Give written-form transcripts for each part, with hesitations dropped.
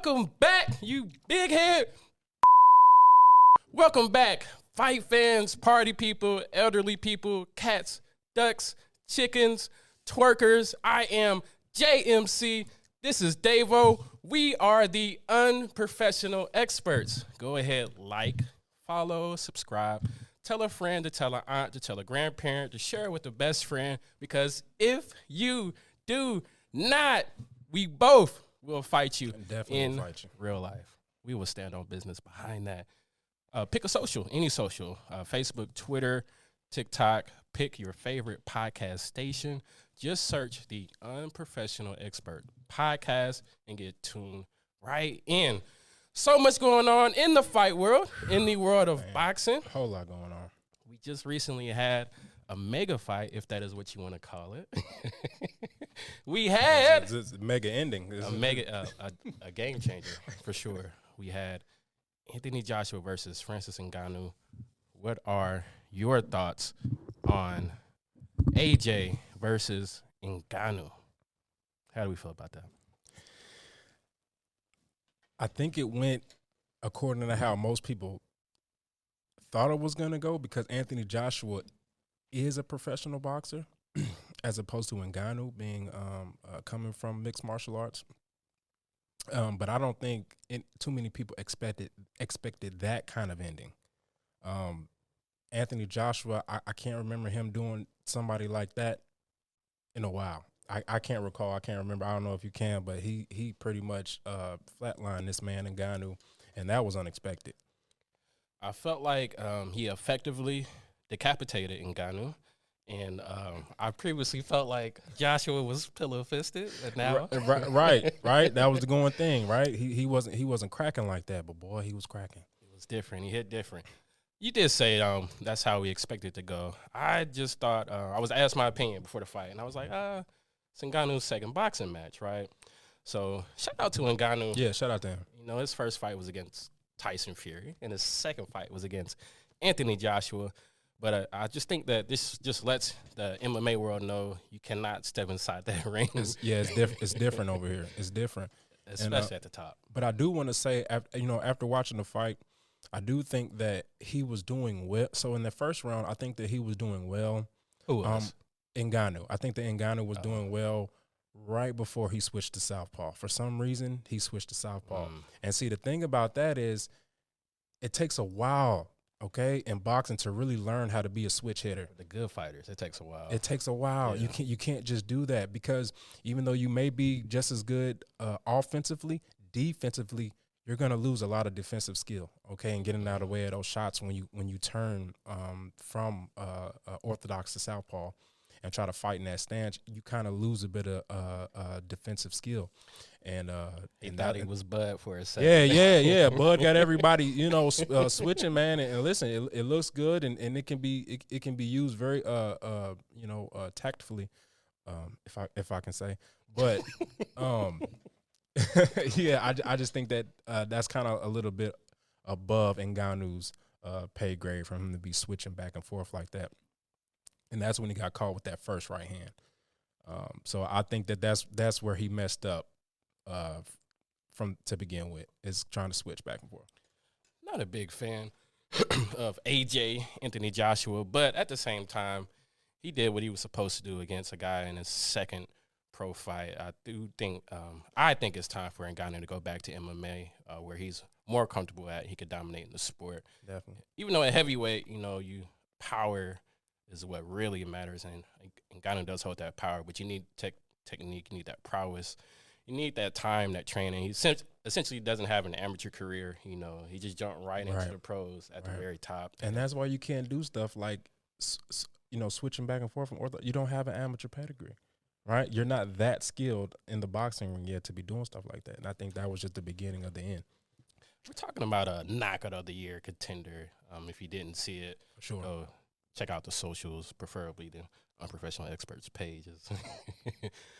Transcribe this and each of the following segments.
Welcome back, you big head. Welcome back, fight fans, party people, elderly people, cats, ducks, chickens, twerkers. I am JMC. This is Davo. We are the Unprofessional Experts. Go ahead, like, follow, subscribe. Tell a friend to tell an aunt to tell a grandparent to share it with a best friend, because if you do not, we both will fight you in real life. We will stand on business behind that. Pick a social, any social, Facebook, Twitter, TikTok. Pick your favorite podcast station. Just search the Unprofessional Expert podcast and get tuned right in. So much going on in the fight world, in the world of boxing. A whole lot going on. We just recently had a mega fight, if that is what you want to call it. We had it's mega ending. A game changer for sure. We had Anthony Joshua versus Francis Ngannou. What are your thoughts on AJ versus Ngannou? How do we feel about that? I think it went according to how most people thought it was going to go, because Anthony Joshua is a professional boxer as opposed to Ngannou being coming from mixed martial arts. But I don't think too many people expected that kind of ending. Anthony Joshua, I can't remember him doing somebody like that in a while. I can't recall. I can't remember. I don't know if you can, but he pretty much flatlined this man Ngannou, and that was unexpected. I felt like he effectively decapitated Ngannou, and I previously felt like Joshua was pillow-fisted, and now right. That was the going thing, right? He wasn't cracking like that, but boy, he was cracking. It was different. He hit different. You did say that's how we expected it to go. I just thought I was asked my opinion before the fight, and I was like, it's Ngannou's second boxing match, right? So shout out to Ngannou. Yeah, shout out to him. You know, his first fight was against Tyson Fury, and his second fight was against Anthony Joshua. But I just think that this just lets the MMA world know you cannot step inside that ring. It's different over here. It's different, especially at the top. But I do want to say, after watching the fight, I do think that he was doing well. So in the first round, I think that he was doing well. Who was? Ngannou. I think that Ngannou was doing well right before he switched to southpaw. For some reason, he switched to southpaw. And see, the thing about that is it takes a while, okay, in boxing to really learn how to be a switch hitter. The good fighters, it takes a while. It takes a while. Yeah. You can't just do that, because even though you may be just as good offensively, defensively, you're going to lose a lot of defensive skill, okay, and getting out of the way of those shots when you turn from orthodox to southpaw and try to fight in that stance. You kind of lose a bit of defensive skill. And he thought he was Bud for a second. Yeah. Bud got everybody, switching, man. And listen, it looks good, and it can be used very tactfully, if I can say. But yeah, I just think that that's kind of a little bit above Ngannou's pay grade for him to be switching back and forth like that. And that's when he got caught with that first right hand. So I think that's where he messed up to begin with, is trying to switch back and forth. Not a big fan of AJ, Anthony Joshua, but at the same time, he did what he was supposed to do against a guy in his second pro fight. I think it's time for Ngannou to go back to MMA, where he's more comfortable at. He could dominate in the sport. Definitely. Even though at heavyweight, power is what really matters, and Ngannou does hold that power, but you need technique, you need that prowess, you need that time, that training. He essentially doesn't have an amateur career. He just jumped right into the pros at the very top. And that's why you can't do stuff like, switching back and forth from ortho. You don't have an amateur pedigree, right? You're not that skilled in the boxing ring yet to be doing stuff like that. And I think that was just the beginning of the end. We're talking about a knockout of the year contender. If you didn't see it, sure. Check out the socials, preferably the Unprofessional Experts pages.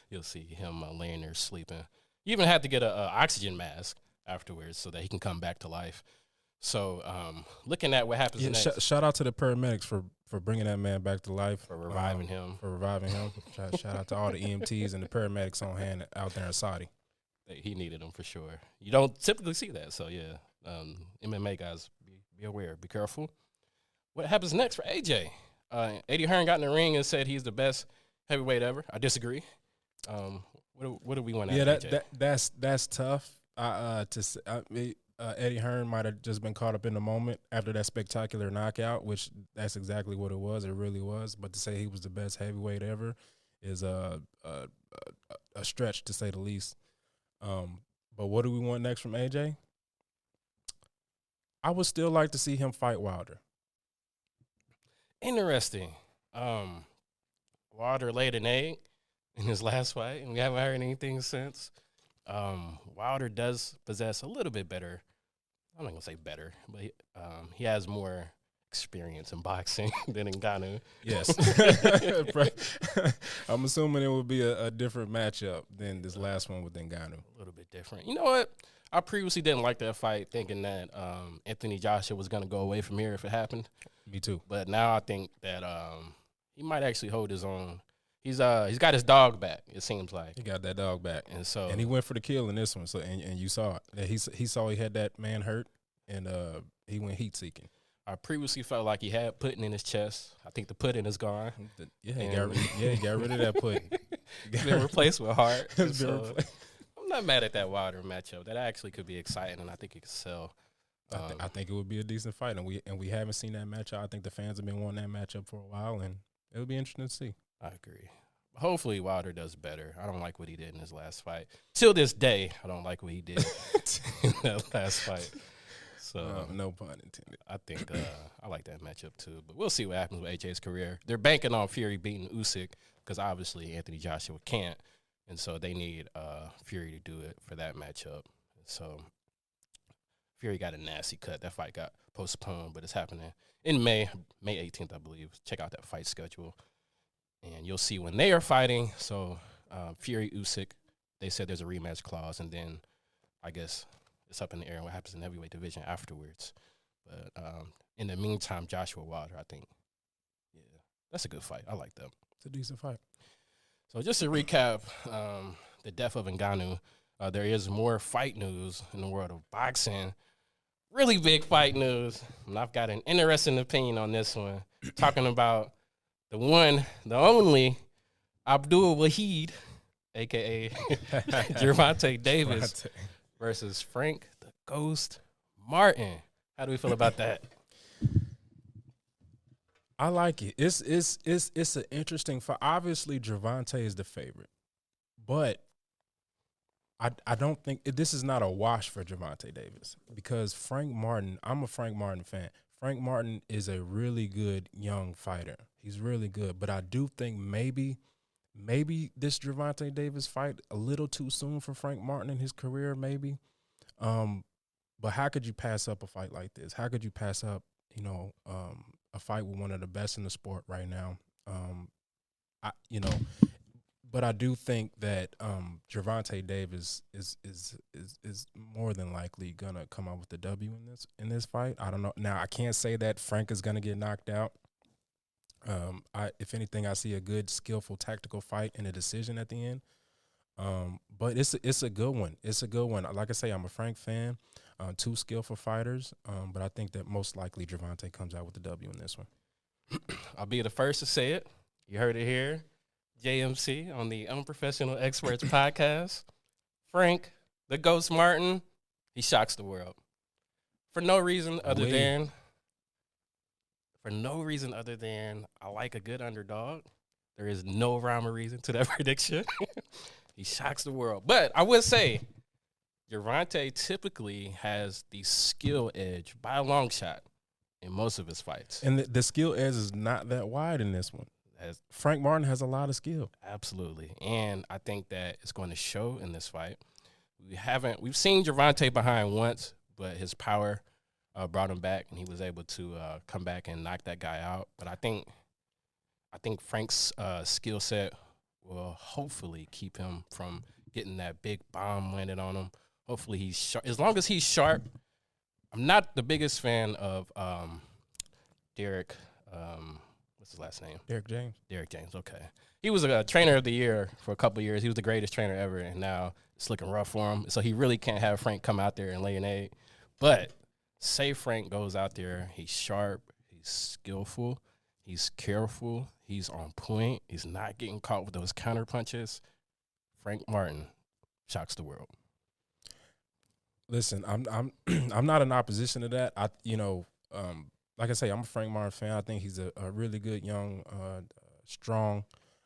You'll see him laying there sleeping. You even had to get an oxygen mask afterwards so that he can come back to life. So looking at what happens next. Shout out to the paramedics for bringing that man back to life. For reviving him. Shout out to all the EMTs and the paramedics on hand out there in Saudi. He needed him for sure. You don't typically see that, so yeah. MMA guys, be aware, be careful. What happens next for AJ? Eddie Hearn got in the ring and said he's the best heavyweight ever. I disagree. What do we want? Yeah, that's tough. Eddie Hearn might have just been caught up in the moment after that spectacular knockout, which that's exactly what it was. It really was. But to say he was the best heavyweight ever is a stretch, to say the least. But what do we want next from AJ? I would still like to see him fight Wilder. Interesting. Wilder laid an egg in his last fight, and we haven't heard anything since. Wilder does possess a little bit better. I'm not gonna say better, but he has more experience in boxing than Ngannou. Yes. I'm assuming it would be a different matchup than this last one with Ngannou. A little bit different. You know what? I previously didn't like that fight, thinking that Anthony Joshua was going to go away from here if it happened. Me too. But now I think that he might actually hold his own. He's got his dog back. It seems like he got that dog back, and he went for the kill in this one. So and you saw it. That he saw he had that man hurt, and he went heat seeking. I previously felt like he had pudding in his chest. I think the pudding is gone. He got rid of that pudding. It's been replaced with heart. So I'm not mad at that Wilder matchup. That actually could be exciting, and I think it could sell. I think it would be a decent fight, and we haven't seen that matchup. I think the fans have been wanting that matchup for a while, and it would be interesting to see. I agree. Hopefully Wilder does better. I don't like what he did in his last fight. Till this day, I don't like what he did in that last fight. So no pun intended. I think I like that matchup too. But we'll see what happens with AJ's career. They're banking on Fury beating Usyk because obviously Anthony Joshua can't, and so they need Fury to do it for that matchup. So Fury got a nasty cut. That fight got postponed, but it's happening in May 18th, I believe. Check out that fight schedule, and you'll see when they are fighting. So Fury, Usyk, they said there's a rematch clause, and then I guess it's up in the air what happens in the heavyweight division afterwards. But in the meantime, Joshua Wilder, I think, yeah, that's a good fight. I like that. It's a decent fight. So just to recap the death of Ngannou, there is more fight news in the world of boxing. Really big fight news. And I've got an interesting opinion on this one. Talking about the one, the only, Abdul Wahid, a.k.a. Gervonta Davis, versus Frank the Ghost Martin. How do we feel about that? I like it. It's an interesting fight. Obviously, Gervonta is the favorite, but I don't think this is not a wash for Gervonta Davis because Frank Martin. I'm a Frank Martin fan. Frank Martin is a really good young fighter. He's really good, but I do think maybe this Gervonta Davis fight a little too soon for Frank Martin in his career. Maybe. But how could you pass up a fight like this? How could you pass up, a fight with one of the best in the sport right now? But I do think that Gervonta Davis is more than likely gonna come out with the W in this fight. I don't know. Now I can't say that Frank is gonna get knocked out. If anything, I see a good, skillful, tactical fight and a decision at the end. But it's a good one. It's a good one. Like I say, I'm a Frank fan. Two skillful fighters. But I think that most likely Gervonta comes out with the W in this one. I'll be the first to say it. You heard it here. JMC on the Unprofessional Experts podcast. Frank, the Ghost Martin, he shocks the world. For no reason other than I like a good underdog. There is no rhyme or reason to that prediction. He shocks the world. But I would say Gervonta typically has the skill edge by a long shot in most of his fights. And the skill edge is not that wide in this one. Frank Martin has a lot of skill. Absolutely. And I think that it's going to show in this fight. We've seen Gervonta behind once, but his power brought him back, and he was able to come back and knock that guy out. But I think Frank's skill set will hopefully keep him from getting that big bomb landed on him. Hopefully he's sharp. As long as he's sharp. I'm not the biggest fan of Derek. What's his last name? Derek James. Derek James. Okay. He was a trainer of the year for a couple of years. He was the greatest trainer ever, and now it's looking rough for him. So he really can't have Frank come out there and lay an egg. But say Frank goes out there, he's sharp, he's skillful, he's careful, he's on point, he's not getting caught with those counter punches. Frank Martin shocks the world. Listen, I'm I'm not in opposition to that. Like I say, I'm a Frank Martin fan. I think he's a really good young, strong,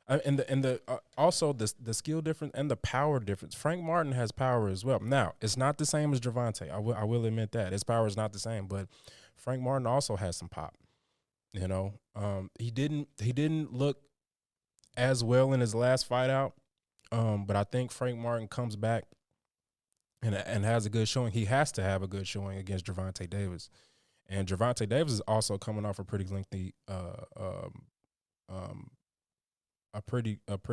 and also the skill difference and the power difference. Frank Martin has power as well. Now, it's not the same as Gervonta. I will admit that his power is not the same, but Frank Martin also has some pop. You know, he didn't look as well in his last fight out, but I think Frank Martin comes back and has a good showing. He has to have a good showing against Gervonta Davis. And Gervonta Davis is also coming off a pretty lengthy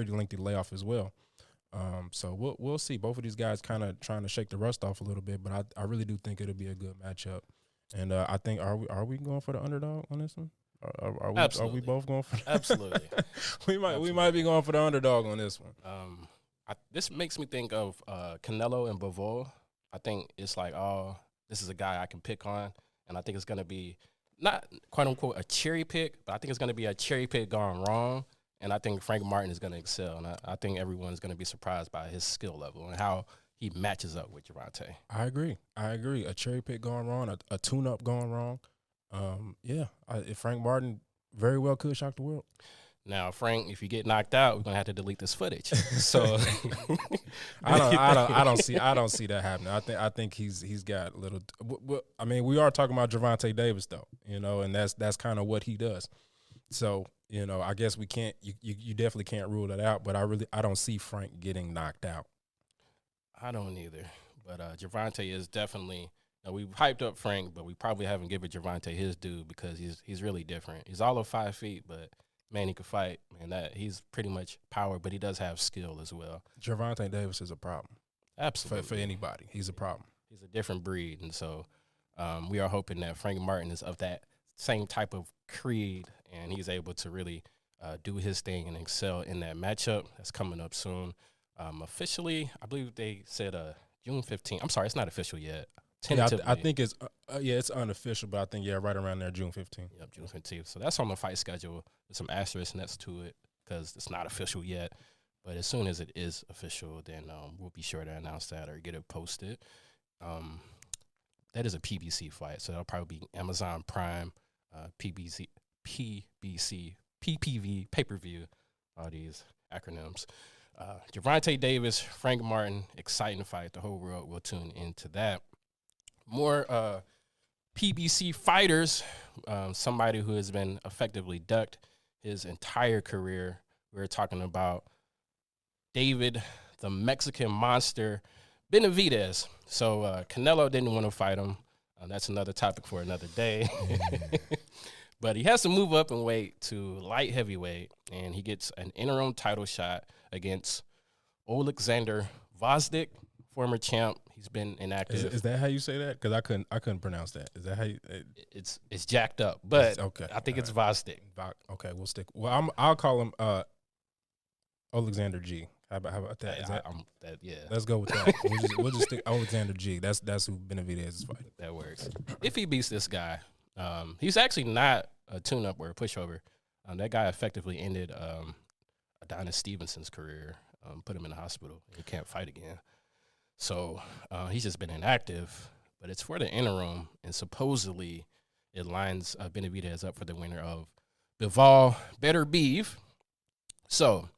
lengthy layoff as well. So we'll see. Both of these guys kind of trying to shake the rust off a little bit, but I really do think it'll be a good matchup. And I think are we going for the underdog on this one? Are we both going for Absolutely. we might be going for the underdog on this one. This makes me think of Canelo and Bivol. I think it's like, oh, this is a guy I can pick on, and I think it's going to be not quote unquote a cherry pick, but I think it's going to be a cherry pick gone wrong. And I think Frank Martin is going to excel, and I think everyone's going to be surprised by his skill level and how he matches up with Gervonta. I agree. A cherry pick going wrong, a tune-up going wrong. If Frank Martin very well could shock the world. Now, Frank, if you get knocked out, we're gonna have to delete this footage. So I don't see that happening. I think he's got a little. I mean, we are talking about Gervonta Davis though, you know, and that's kind of what he does. So, you know, I guess we can't. You definitely can't rule that out. But I don't see Frank getting knocked out. I don't either. But Gervonta is definitely. We've hyped up Frank, but we probably haven't given Gervonta his due because he's really different. He's all of 5 feet, but man, he could fight. Man, he's pretty much power, but he does have skill as well. Gervonta Davis is a problem. Absolutely. For anybody, he's a problem. He's a different breed, and so we are hoping that Frank Martin is of that same type of creed, and he's able to really do his thing and excel in that matchup that's coming up soon. Officially, I believe they said June 15th. I'm sorry, it's not official yet. Tentatively. Yeah, I think it's unofficial, but I think right around there, June 15th. Yep, June 15th. So that's on the fight schedule. There's some asterisks next to it because it's not official yet. But as soon as it is official, then we'll be sure to announce that or get it posted. That is a PBC fight, so that'll probably be Amazon Prime, PBC, PPV, pay-per-view, all these acronyms. Gervonta Davis, Frank Martin, exciting fight. The whole world will tune into that. More PBC fighters, somebody who has been effectively ducked his entire career. We're talking about David, the Mexican monster, Benavidez. So Canelo didn't want to fight him. That's another topic for another day. But he has to move up in weight to light heavyweight, and he gets an interim title shot against Alexander Gvozdyk, former champ. He's been inactive. Is that how you say that? Because I couldn't pronounce that. Is that how you? It's jacked up, but okay. I think it's Gvozdyk. Okay, we'll stick. Well, I'll call him Alexander G. How about that? Let's go with that. we'll just stick Alexander G. That's who Benavidez is fighting. That works. If he beats this guy, he's actually not a tune-up or a pushover. That guy effectively ended Adonis Stevenson's career, put him in the hospital. He can't fight again. So he's just been inactive, but it's for the interim, and supposedly it lines Benavidez up for the winner of Bivol Better Beef. So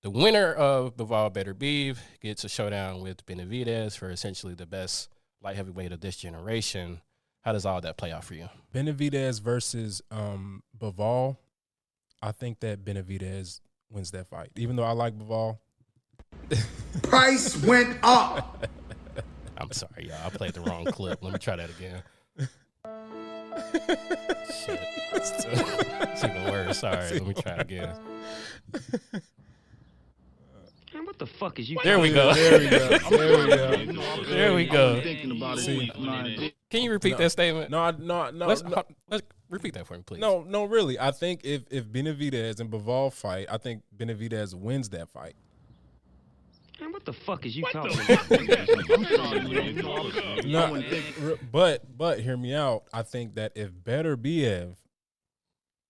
the winner of Bivol Better Beef gets a showdown with Benavidez for essentially the best light heavyweight of this generation. How does all that play out for you? Benavidez versus Bivol. I think that Benavidez wins that fight, even though I like Bivol. Price went up. I'm sorry, y'all. I played the wrong clip. Let me try that again. Shit. It's even worse. All right, let me try it again. Man, what the fuck is you? There we go. There we go. There we go. Thinking about it. Can you repeat that statement? No. Repeat that for me, please. No, really. I think if Benavidez and Bivol fight, I think Benavidez wins that fight. Man, what the fuck is you talking about? No, but hear me out. I think that if Beterbiev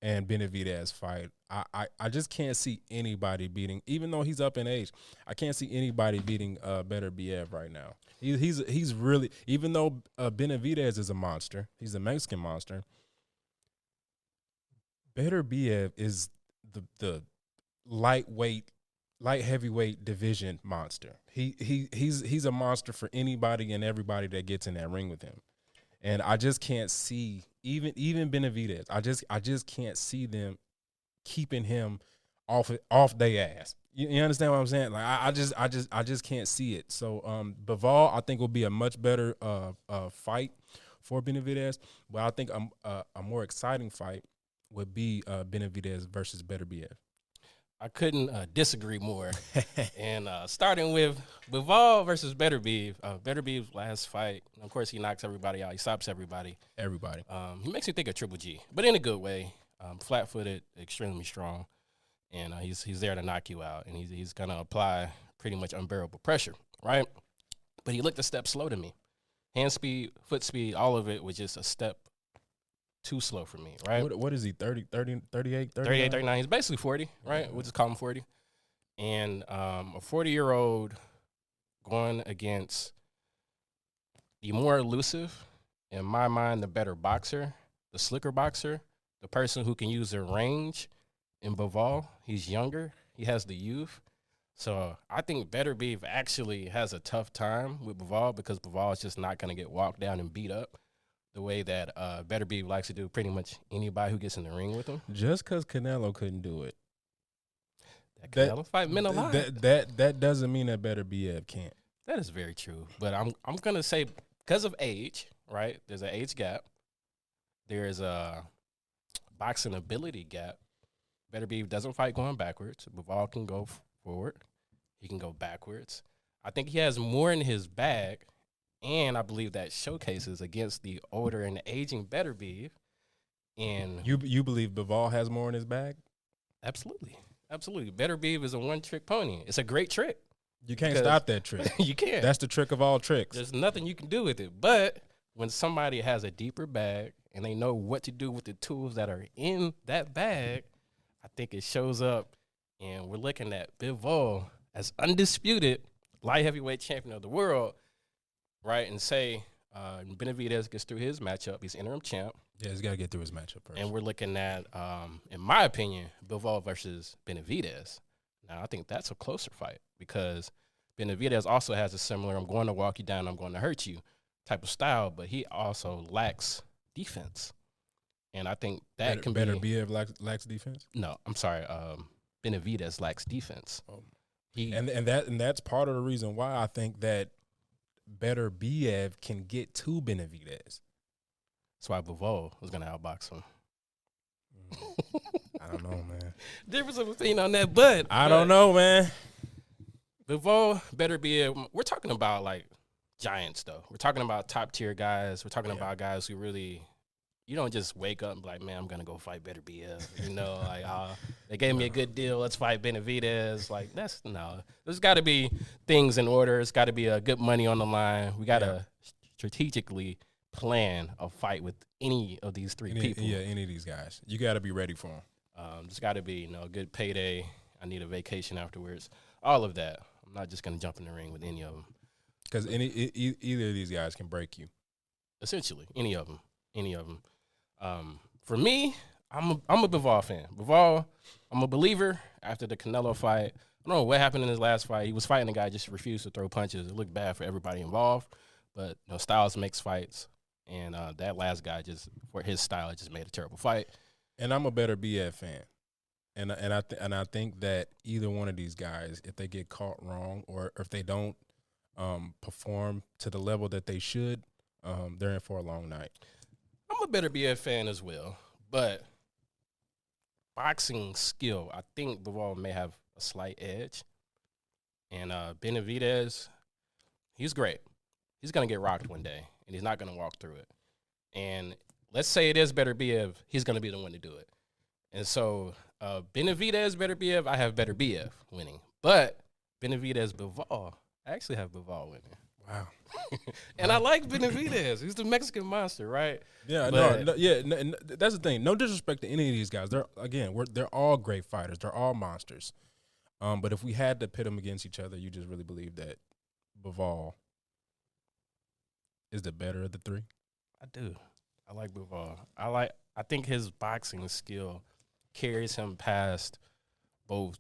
and Benavidez fight, I just can't see anybody beating, even though he's up in age. I can't see anybody beating Beterbiev right now. He's really, even though Benavidez is a monster, he's a Mexican monster. Beterbiev is the light heavyweight division monster. He's a monster for anybody and everybody that gets in that ring with him. And I just can't see even Benavidez. I just can't see them keeping him off their ass. You understand what I'm saying? Like I just can't see it. So Bivol, I think, will be a much better fight for Benavidez. But I think a more exciting fight would be Benavidez versus Beterbiev. I couldn't disagree more. And starting with Bivol versus Beterbiev, Beterbiev's last fight, of course, he knocks everybody out. He stops everybody. He makes me think of Triple G, but in a good way. Flat-footed, extremely strong, and he's there to knock you out, and he's going to apply pretty much unbearable pressure, right? But he looked a step slow to me. Hand speed, foot speed, all of it was just a step too slow for me, right? What is he, 38, 39? 38, 39. He's basically 40, right? We'll just call him 40. And a 40-year-old going against the more elusive, in my mind, the better boxer, the slicker boxer, the person who can use their range in Bivol. He's younger. He has the youth. So I think Beterbiev actually has a tough time with Bivol because Bivol is just not going to get walked down and beat up the way that Beterbiev likes to do pretty much anybody who gets in the ring with him. Just because Canelo couldn't do it. That Canelo fight meant a lot. That doesn't mean that Beterbiev can't. That is very true. But I'm going to say because of age, right, there's an age gap. There's a boxing ability gap. Beterbiev doesn't fight going backwards. Bivol can go forward. He can go backwards. I think he has more in his bag, and I believe that showcases against the older and aging Beterbiev. And you believe Bivol has more in his bag? Absolutely. Beterbiev is a one-trick pony. It's a great trick. You can't stop that trick. You can't. That's the trick of all tricks. There's nothing you can do with it. But when somebody has a deeper bag and they know what to do with the tools that are in that bag, I think it shows up. And we're looking at Bivol as undisputed light heavyweight champion of the world, right? And say Benavidez gets through his matchup. He's interim champ. Yeah, he's got to get through his matchup first. And we're looking at, in my opinion, Bivol versus Benavidez. Now, I think that's a closer fight because Benavidez also has a similar, I'm going to walk you down, I'm going to hurt you type of style, but he also lacks defense. And I think that can be. Beterbiev lacks defense? No, I'm sorry. Benavidez lacks defense. And that's part of the reason why I think that Beterbiev can get to Benavidez. That's why Bivol was going to outbox him. I don't know, man. Difference of opinion on that, but I don't know, man. Bivol, Beterbiev, we're talking about like giants, though. We're talking about top tier guys. We're talking about guys who really, you don't just wake up and be like, man, I'm going to go fight Beterbiev. You know, like, they gave me a good deal. Let's fight Benavidez. Like, no. There's got to be things in order. It's got to be a good money on the line. We got to strategically plan a fight with any of these three people. Yeah, any of these guys. You got to be ready for them. There's got to be, a good payday. I need a vacation afterwards. All of that. I'm not just going to jump in the ring with any of them. Because either of these guys can break you. Essentially, any of them. For me, I'm a Bivol fan. Bivol, I'm a believer after the Canelo fight. I don't know what happened in his last fight. He was fighting a guy, just refused to throw punches. It looked bad for everybody involved. But styles makes fights. And that last guy, just for his style, it just made a terrible fight. And I'm a Beterbiev fan. And I think that either one of these guys, if they get caught wrong or if they don't perform to the level that they should, they're in for a long night. I'm a Beterbiev fan as well, but boxing skill, I think Bivol may have a slight edge. And Benavidez, he's great. He's going to get rocked one day, and he's not going to walk through it. And let's say it is Beterbiev, he's going to be the one to do it. And so Benavidez, Beterbiev, I have Beterbiev winning. But Benavidez, Bivol, I actually have Bivol winning. Wow. And I like Benavidez. He's the Mexican monster, right? Yeah, But- no, that's the thing. No disrespect to any of these guys. They're all great fighters. They're all monsters. But if we had to pit them against each other, you just really believe that Bivol is the better of the three? I do. I like Bivol. I think his boxing skill carries him past both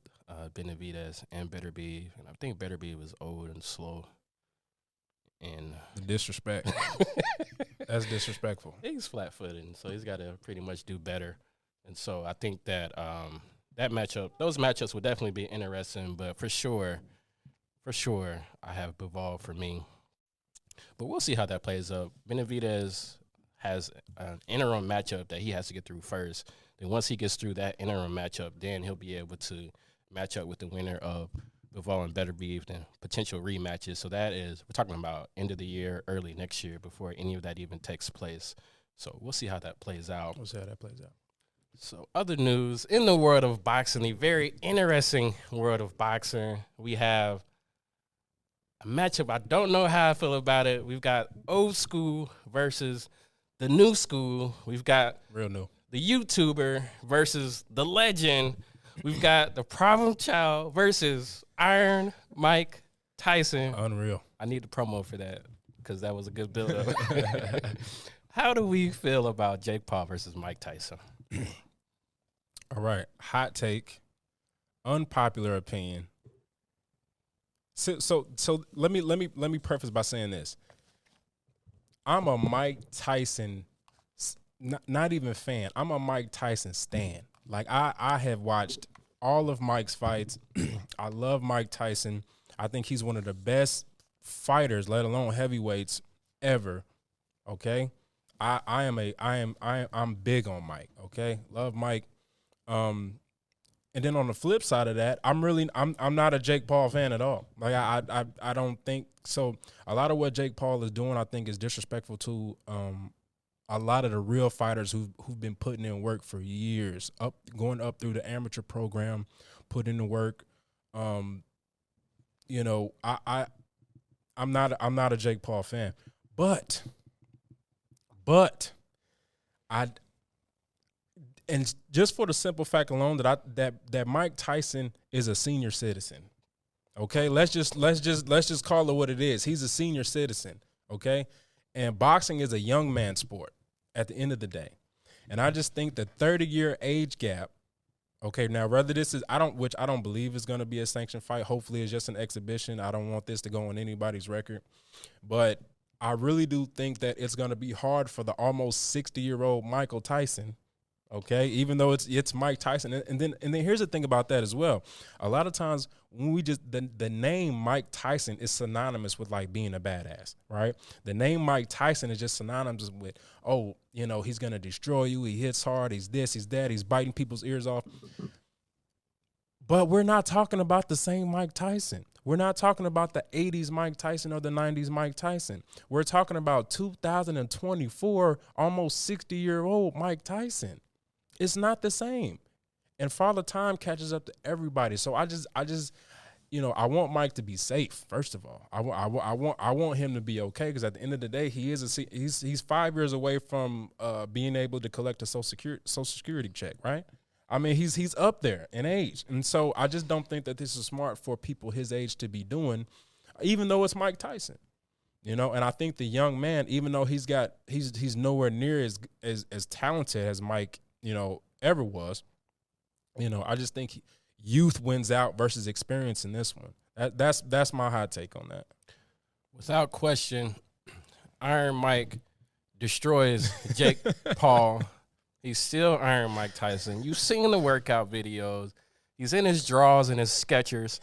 Benavidez and Beterbiev. And I think Beterbiev was old and slow. And The disrespect. That's disrespectful. he's flat-footed, so he's got to pretty much do better. And so I think that those matchups would definitely be interesting. But for sure, I have Bivol for me. But we'll see how that plays up. Benavidez has an interim matchup that he has to get through first. Then once he gets through that interim matchup, then he'll be able to match up with the winner of Bivol and Beterbiev, then potential rematches. So that is, we're talking about end of the year, early next year, before any of that even takes place. So we'll see how that plays out. We'll see how that plays out. So other news in the world of boxing, the very interesting world of boxing, we have a matchup. I don't know how I feel about it. We've got old school versus the new school. We've got Real new. the YouTuber versus the legend. We've got the problem child versus Iron Mike Tyson. Unreal. I need the promo for that because that was a good build-up. How do we feel about Jake Paul versus Mike Tyson? All right. Hot take. Unpopular opinion. So let me preface by saying this. I'm a Mike Tyson, not even fan. I'm a Mike Tyson stan. Like I have watched all of Mike's fights. I love Mike Tyson. I think he's one of the best fighters, let alone heavyweights, ever. Okay, I'm big on Mike. Okay, love Mike. And then on the flip side of that, I'm not a Jake Paul fan at all. Like I don't think so. A lot of what Jake Paul is doing, I think, is disrespectful to a lot of the real fighters who've been putting in work for years, going up through the amateur program, putting in the work. I'm not a Jake Paul fan, but and just for the simple fact alone that Mike Tyson is a senior citizen. Okay, let's just call it what it is. He's a senior citizen. Okay, and boxing is a young man sport at the end of the day, and I just think the 30-year age gap. Okay, now whether this is I don't believe is going to be a sanctioned fight. Hopefully, it's just an exhibition. I don't want this to go on anybody's record, but I really do think that it's going to be hard for the almost 60-year-old Michael Tyson. Okay, even though it's Mike Tyson, and then here's the thing about that as well. A lot of times when we just the name Mike Tyson is synonymous with like being a badass, right? The name Mike Tyson is just synonymous with he's gonna destroy you. He hits hard. He's this. He's that. He's biting people's ears off. But we're not talking about the same Mike Tyson. We're not talking about the 80s Mike Tyson or the 90s Mike Tyson. We're talking about 2024, almost 60-year-old Mike Tyson. It's not the same. And Father Time catches up to everybody. So I just I want Mike to be safe, first of all. I want him to be okay, because at the end of the day, he's 5 years away from being able to collect a social security check, right? I mean, he's up there in age. And so I just don't think that this is smart for people his age to be doing, even though it's Mike Tyson. And I think the young man, even though he's nowhere near as talented as Mike, ever was, I just think youth wins out versus experience in this one. That's my hot take on that. Without question, Iron Mike destroys Jake Paul. He's still Iron Mike Tyson. You've seen the workout videos. He's in his drawers and his Skechers,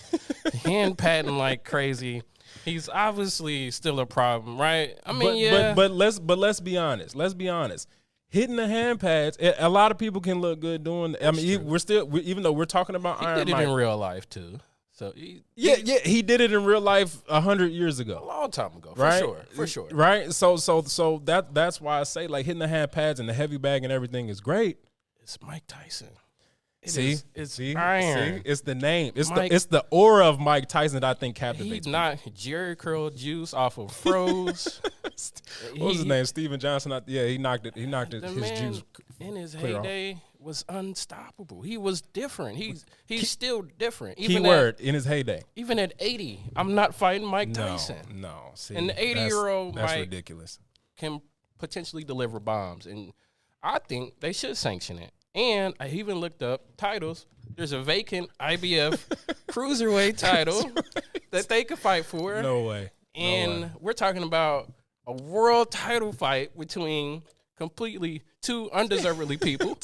hand patting like crazy. He's obviously still a problem, right? I mean, but let's be honest. Let's be honest. Hitting the hand pads, a lot of people can look good doing. I mean, even though we're talking about Iron Mike, he did it in real life too. So Yeah, he did it in real life 100 years a ago, long time ago, right? for sure. Right? So that's why I say like hitting the hand pads and the heavy bag and everything is great. It's Mike Tyson. See, It's see, iron. it's the name. It's Mike- the aura of Mike Tyson that I think He captivates. knocked Jerry Curl juice off of froze. What was his name? Steven Johnson. He knocked it. He knocked The his man juice. in his clear off. heyday was unstoppable. He was different. He's still different. Keyword in his heyday. Even at 80, I'm not fighting Mike No, Tyson. no. See, And the 80-year-old that's Mike ridiculous. can potentially deliver bombs, and I think they should sanction it. And I even looked up titles. There's a vacant IBF cruiserweight title that they could fight for. No way. And we're talking about a world title fight between completely two undeservedly people.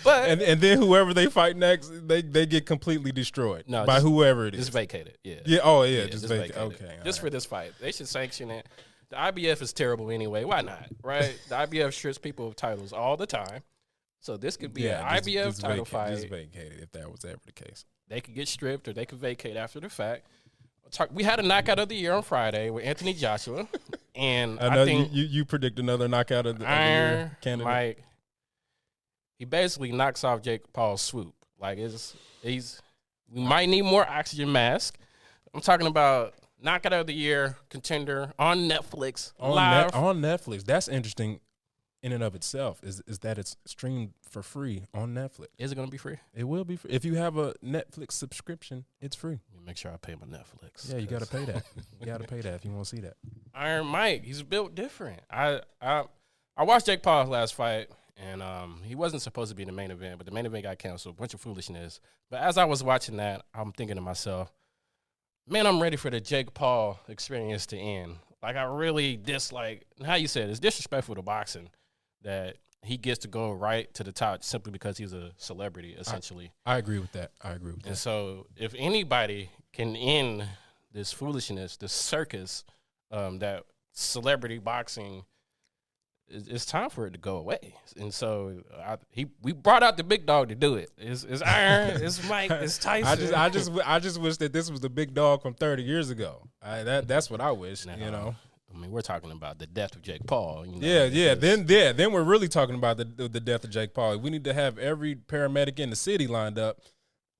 But And then whoever they fight next, they get completely destroyed by whoever it is. Just vacated. Yeah. Yeah. Oh yeah. Yeah, just just vacated. vacated. Okay. Just for this fight. They should sanction it. The IBF is terrible anyway. Why not? Right? The IBF strips people of titles all the time. So this could be an IBF title fight. Just vacated if that was ever the case. They could get stripped or they could vacate after the fact. We had a knockout of the year on Friday with Anthony Joshua. And I think you predict another knockout of the Iron year candidate. Mike, he basically knocks off Jake Paul's swoop. Like we might need more oxygen mask. I'm talking about knockout of the year contender on Netflix live. On Netflix. That's interesting in and of itself. Is that it's streamed for free on Netflix. Is it going to be free? It will be free. If you have a Netflix subscription, it's free. Make sure I pay my Netflix. Yeah, you got to pay that. You got to pay that if you want to see that. Iron Mike, he's built different. I watched Jake Paul's last fight, and he wasn't supposed to be in the main event, but the main event got canceled. Bunch of foolishness. But as I was watching that, I'm thinking to myself, man, I'm ready for the Jake Paul experience to end. Like, I really dislike how you said it's disrespectful to boxing that he gets to go right to the top simply because he's a celebrity, essentially. I agree with that. And so if anybody can end this foolishness, this circus, that celebrity boxing, it's time for it to go away. And so we brought out the big dog to do it. It's Iron, it's Mike, it's Tyson. I just wish that this was the big dog from 30 years ago. That's what I wish, you know. I mean, we're talking about the death of Jake Paul. You know, Yeah. Then we're really talking about the death of Jake Paul. We need to have every paramedic in the city lined up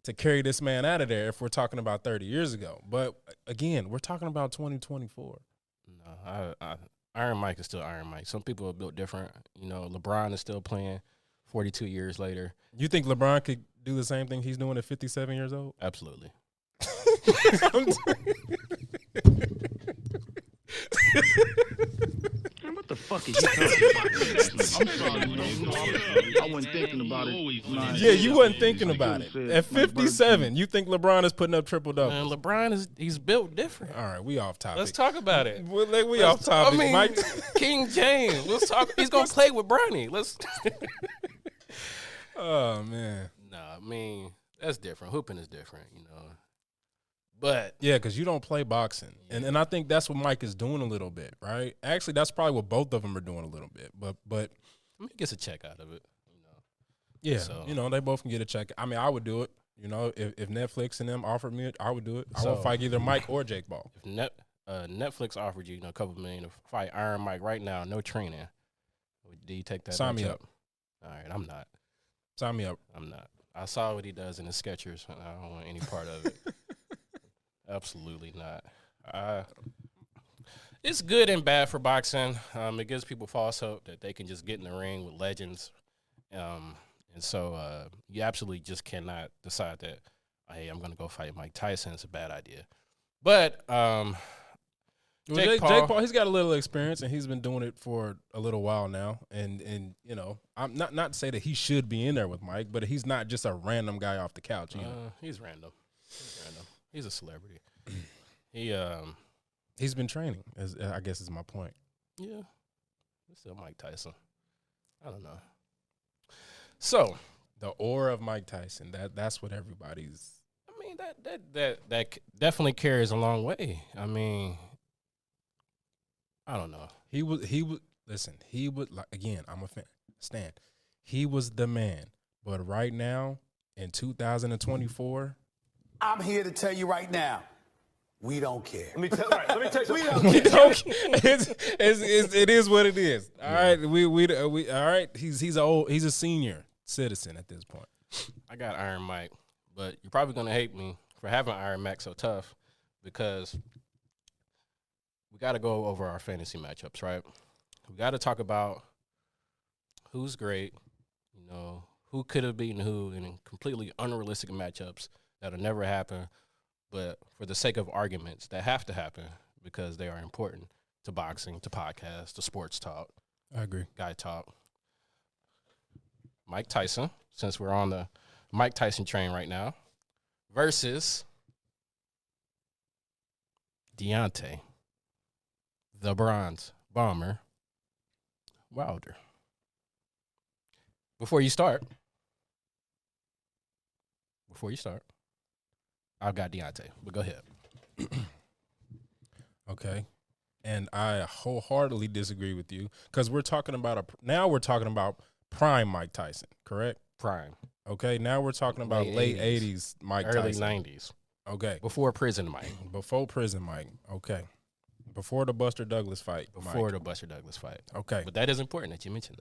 to carry this man out of there if we're talking about 30 years ago. But again, we're talking about 2024. No, Iron Mike is still Iron Mike. Some people are built different. You know, LeBron is still playing 42 years later. You think LeBron could do the same thing he's doing at 57 years old? Absolutely. Man, what the fuck is you talking about? I'm sorry, man. I wasn't thinking about it. Yeah, you wasn't thinking about it. At 57, you think LeBron is putting up triple doubles? Man, LeBron he's built different. All right, we off topic. Let's talk about it. We off topic, I mean, Mike. King James. Let's talk. He's gonna play with Bronny. Let's. Oh man. Nah, I mean that's different. Hooping is different, you know. But yeah, because you don't play boxing, and I think that's what Mike is doing a little bit, right? Actually, that's probably what both of them are doing a little bit. But he gets a check out of it, you know. Yeah, so, you know, they both can get a check. I mean, I would do it. You know, if Netflix and them offered me it, I would do it. I would fight either Mike or Jake Paul. If Netflix offered you, a couple million to fight Iron Mike right now, no training, do you take that? Sign me up. All right, I'm not. Sign me up. I'm not. I saw what he does in his Skechers, and I don't want any part of it. Absolutely not. It's good and bad for boxing. It gives people false hope that they can just get in the ring with legends. And so you absolutely just cannot decide that, hey, I'm going to go fight Mike Tyson. It's a bad idea. But Jake Paul, he's got a little experience, and he's been doing it for a little while now. And you know, I'm not to say that he should be in there with Mike, but he's not just a random guy off the couch. You know? He's random. He's a celebrity. He's been training, I guess is my point. Yeah. It's still Mike Tyson. I don't know. So the aura of Mike Tyson, that's what everybody's. I mean, that definitely carries a long way. I mean, I don't know. He would listen, he would, like, again, I'm a fan. Stan. He was the man. But right now, in 2024, I'm here to tell you right now, we don't care. Let me tell you. We don't care. It is what it is. All right, we all right. He's a senior citizen at this point. I got Iron Mike, but you're probably gonna hate me for having Iron Mike so tough because we got to go over our fantasy matchups, right? We got to talk about who's great, who could have beaten who in completely unrealistic matchups that'll never happen, but for the sake of arguments that have to happen because they are important to boxing, to podcasts, to sports talk. I agree. Guy talk. Mike Tyson, since we're on the Mike Tyson train right now, versus Deontay, the Bronze Bomber, Wilder. Before you start, I've got Deontay, but go ahead. Okay. And I wholeheartedly disagree with you because we're talking about prime Mike Tyson, correct? Prime. Okay. Now we're talking about late 80s Mike early Tyson. 90s. Okay. Before prison Mike. Before prison Mike. Okay. Before the Buster Douglas fight. Before the Buster Douglas fight. Okay. But that is important that you mentioned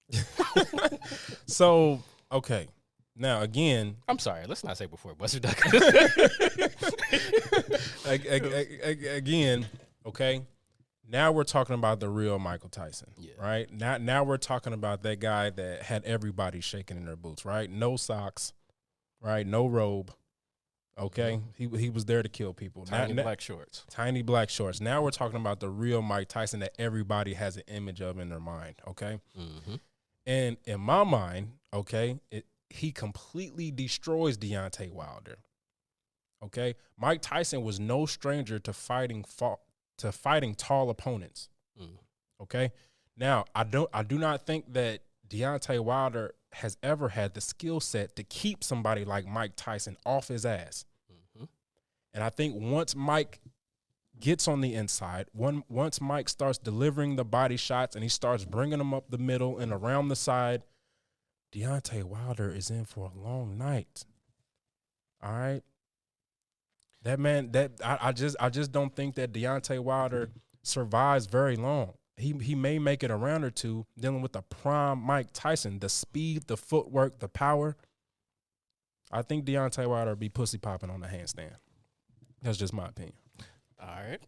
that. So, okay. Now, again. I'm sorry. Let's not say before Buster Douglas. Again, okay. Now we're talking about the real Michael Tyson, right? Now we're talking about that guy that had everybody shaking in their boots, right? No socks, right? No robe, okay? He was there to kill people. Tiny black shorts. Tiny black shorts. Now we're talking about the real Mike Tyson that everybody has an image of in their mind, okay? Mm-hmm. And in my mind, okay, he completely destroys Deontay Wilder, okay? Mike Tyson was no stranger to fighting tall opponents. Okay. Now, I do not think that Deontay Wilder has ever had the skill set to keep somebody like Mike Tyson off his ass. And I think once Mike gets on the inside, once Mike starts delivering the body shots and he starts bringing them up the middle and around the side, Deontay Wilder is in for a long night. All right. That man, I just don't think that Deontay Wilder survives very long. He may make it a round or two dealing with the prime Mike Tyson, the speed, the footwork, the power. I think Deontay Wilder will be pussy popping on the handstand. That's just my opinion. All right.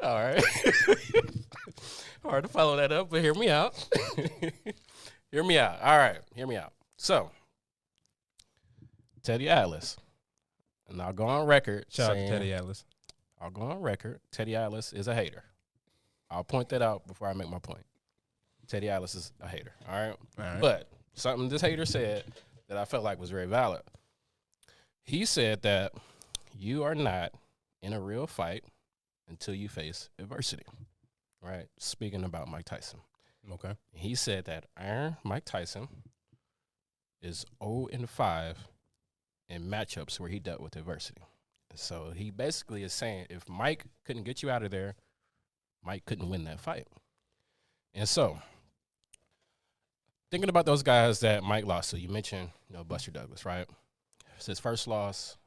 All right. Hard to follow that up, but hear me out. Hear me out. All right. Hear me out. So, Teddy Atlas, and I'll go on record. Shout out to Teddy Atlas. I'll go on record. Teddy Atlas is a hater. I'll point that out before I make my point. Teddy Atlas is a hater. All right. But something this hater said that I felt like was very valid. He said that you are not in a real fight until you face adversity. Right. Speaking about Mike Tyson. Okay. He said that Iron Mike Tyson is 0-5 in matchups where he dealt with adversity. So he basically is saying if Mike couldn't get you out of there, Mike couldn't win that fight. And so, thinking about those guys that Mike lost to, you mentioned, Buster Douglas, right? It's his first loss.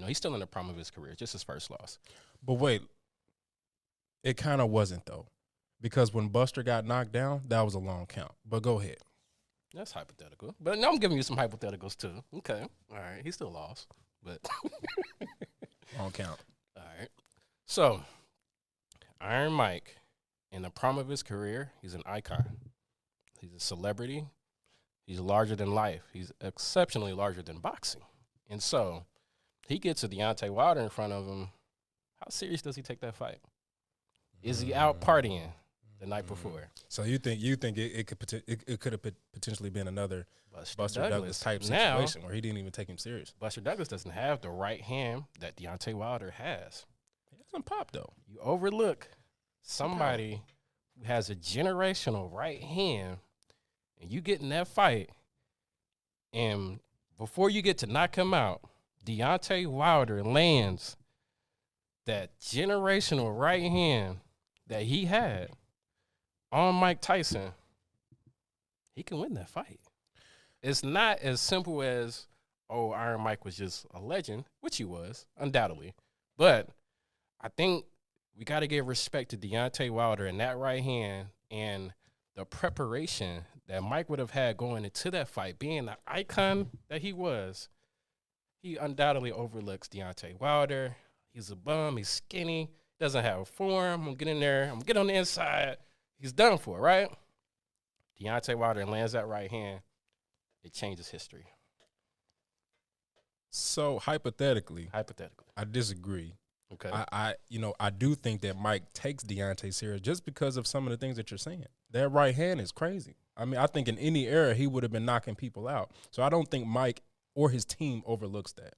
He's still in the prime of his career, just his first loss. But wait, it kind of wasn't though, because when Buster got knocked down, that was a long count. But go ahead. That's hypothetical. But now I'm giving you some hypotheticals too. Okay. All right. He still lost, but long count. All right. So, Iron Mike, in the prime of his career, he's an icon. He's a celebrity. He's larger than life. He's exceptionally larger than boxing. And so, he gets a Deontay Wilder in front of him. How serious does he take that fight? Is he out partying the night before? So you think it could have potentially been another Buster Douglas type situation where he didn't even take him serious. Buster Douglas doesn't have the right hand that Deontay Wilder has. He doesn't pop though. You overlook somebody who has a generational right hand, and you get in that fight, and before you get to knock him out, Deontay Wilder lands that generational right hand that he had on Mike Tyson. He can win that fight. it's not as simple as, oh, Iron Mike was just a legend, which he was, undoubtedly. But I think we got to give respect to Deontay Wilder in that right hand and the preparation that Mike would have had going into that fight, being the icon that he was. He undoubtedly overlooks Deontay Wilder. He's a bum. He's skinny. Doesn't have a form. I'm going to get in there. I'm going to get on the inside. He's done for, right? Deontay Wilder lands that right hand. It changes history. So hypothetically, I disagree. Okay. I do think that Mike takes Deontay serious just because of some of the things that you're saying. That right hand is crazy. I mean, I think in any era he would have been knocking people out. So I don't think Mike or his team overlooks that.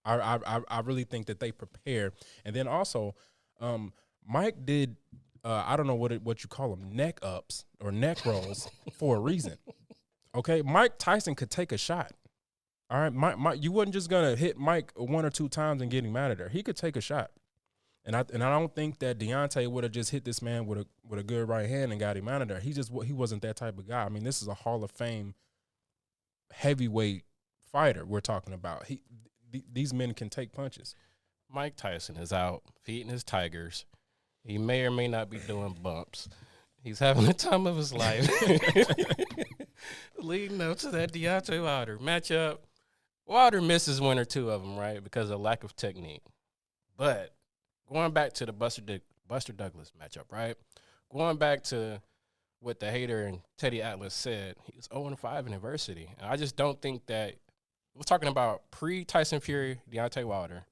I really think that they prepare. And then also, Mike did I don't know what you call them, neck ups or neck rolls for a reason. Okay, Mike Tyson could take a shot. All right, Mike, you wasn't just gonna hit Mike one or two times and get him out of there. He could take a shot, and I don't think that Deontay would have just hit this man with a good right hand and got him out of there. He wasn't that type of guy. I mean, this is a Hall of Fame heavyweight fighter we're talking about. These men can take punches. Mike Tyson is out feeding his tigers. He may or may not be doing bumps. He's having the time of his life. Leading up to that Deontay Wilder matchup, Wilder misses one or two of them, right, because of lack of technique. But going back to the Buster Douglas matchup, right, going back to what the hater and Teddy Atlas said, he was 0-5 in adversity. And I just don't think that – we're talking about pre-Tyson Fury, Deontay Wilder.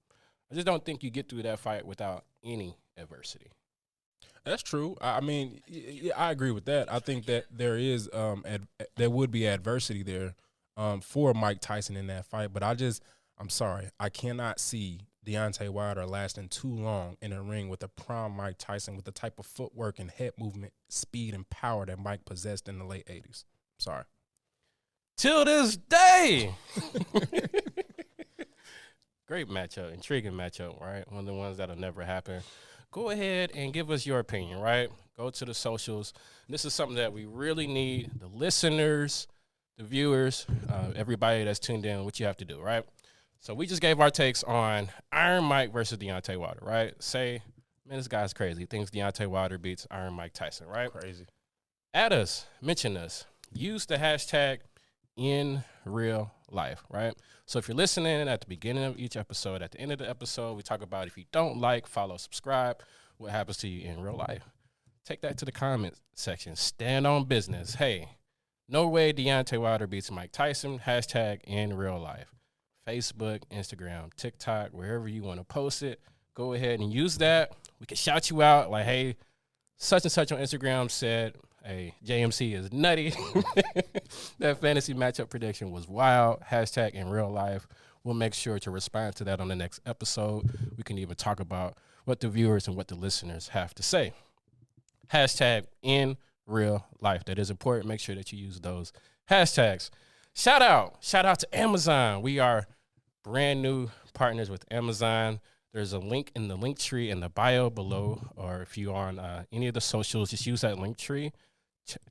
I just don't think you get through that fight without any adversity. That's true. I mean, I agree with that. I think that there is there would be adversity there for Mike Tyson in that fight. But I'm sorry, I cannot see Deontay Wilder lasting too long in a ring with a prime Mike Tyson with the type of footwork and head movement, speed, and power that Mike possessed in the late 80s. Sorry. Till this day. Great matchup, intriguing matchup, right? One of the ones that'll never happen. Go ahead and give us your opinion, right? Go to the socials. This is something that we really need the listeners, the viewers, everybody that's tuned in, what you have to do, right? So we just gave our takes on Iron Mike versus Deontay Wilder, right? Say, man, this guy's crazy. He thinks Deontay Wilder beats Iron Mike Tyson, right? Crazy. Add us, mention us, use the hashtag in real life, right? So if you're listening at the beginning of each episode, at the end of the episode, we talk about if you don't like, follow, subscribe, what happens to you in real life. Take that to the comment section. Stand on business. Hey, no way Deontay Wilder beats Mike Tyson. Hashtag in real life. Facebook, Instagram, TikTok, wherever you want to post it, go ahead and use that. We can shout you out like, hey, such and such on Instagram said, hey, JMC is nutty. That fantasy matchup prediction was wild. Hashtag in real life. We'll make sure to respond to that on the next episode. We can even talk about what the viewers and what the listeners have to say. Hashtag in real life. That is important. Make sure that you use those hashtags. Shout out to Amazon. We are brand new partners with Amazon. There's a link in the link tree in the bio below, or if you're on any of the socials, just use that link tree.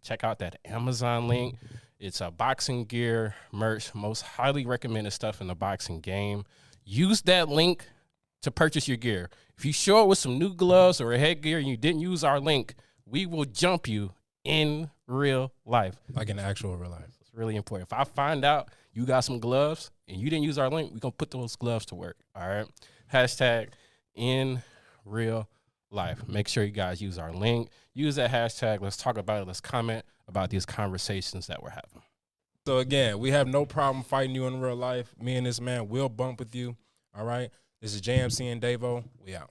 Check out that Amazon link. It's a boxing gear, merch, most highly recommended stuff in the boxing game. Use that link to purchase your gear. If you show up with some new gloves or a headgear and you didn't use our link, we will jump you in real life. Like in actual real life. It's really important. If I find out you got some gloves and you didn't use our link, we're going to put those gloves to work. All right? Hashtag in real life. Make sure you guys use our link. Use that hashtag. Let's talk about it. Let's comment about these conversations that we're having. So, again, we have no problem fighting you in real life. Me and this man will bump with you. All right? This is JMC and Davo. We out.